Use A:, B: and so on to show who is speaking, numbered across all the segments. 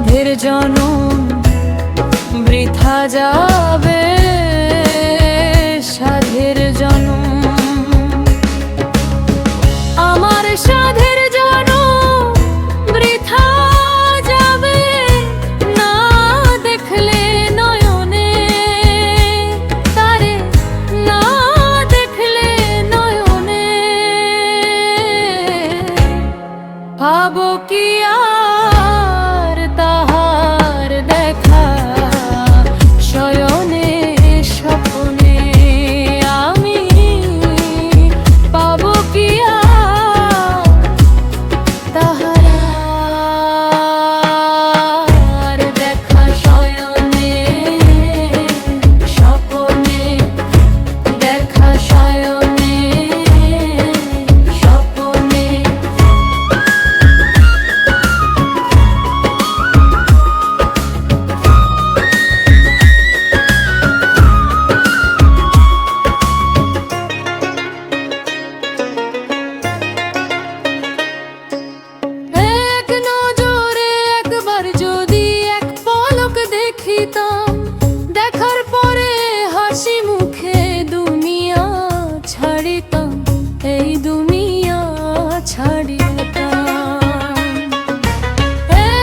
A: সাধের জনম বৃথা যাবে, সাধের জনম আমার সাধের জনম বৃথা যাবে, না দেখলে নয়নে তারে, না দেখলে নয়নে পাবো কি আর তাহার দেখা শয়নে স্বপ্নে, আমি পাবো কি আর তাহার দেখা শয়নে স্বপ্নে, দেখা শয়নে স্বপ্নে। দেখার পরে হাসি মুখে দুনিয়া ছাড়িতাম, এই দুনিয়া ছাড়িতাম।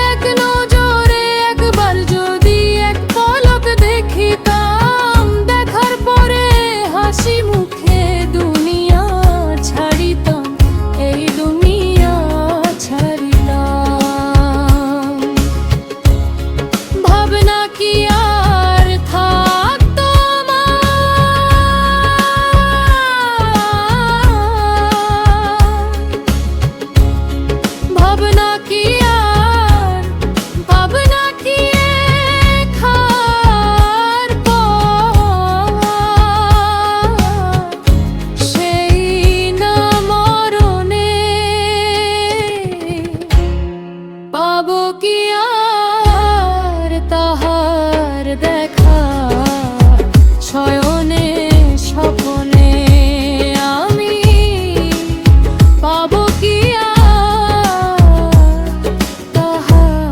A: এক নজরে একবার যদি এক পলক দেখিতাম, দেখার পরে হাসি মুখে দুনিয়া ছাড়িতাম, এই দুনিয়া ছাড়িতাম। ভাবনা কি পাবো কি আর তাহার দেখা শয়নে স্বপ্নে, আমি পাবো কি আর তাহার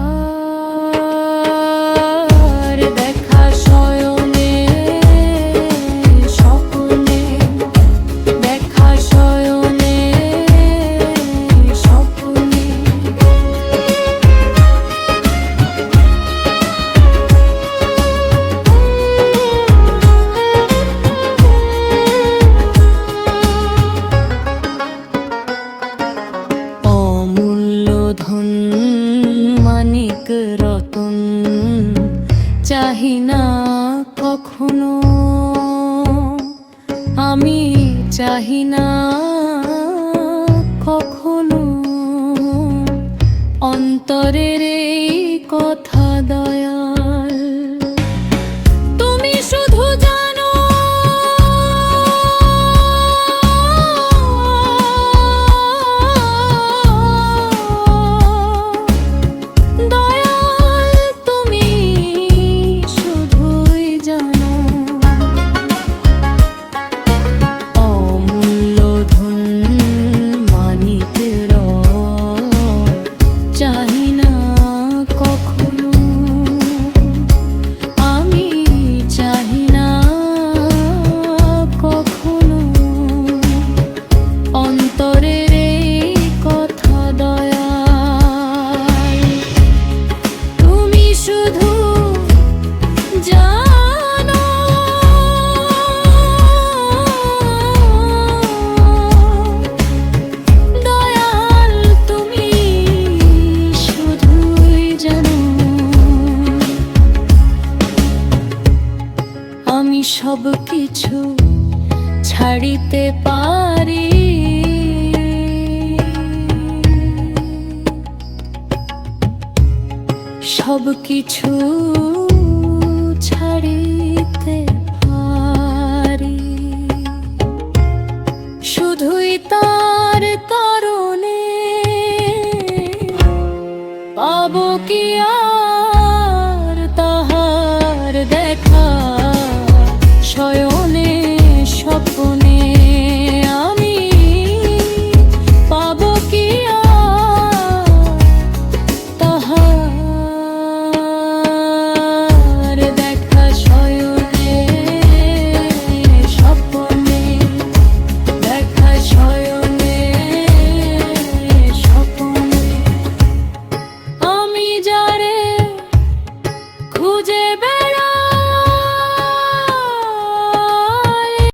A: দেখা শয়নে স্বপ্নে, দেখা শয়নে স্বপ্নে। মানিক রতন চাহি না কখনো, আমি চাহি না কখনো, অন্তরের এই কথা দয়াল তুমি শুধু জানো। সব কিছু ছাড়িতে পারি, সব কিছু ছাড়িতে পারি, শুধুই তার কারণে পাবো কি আর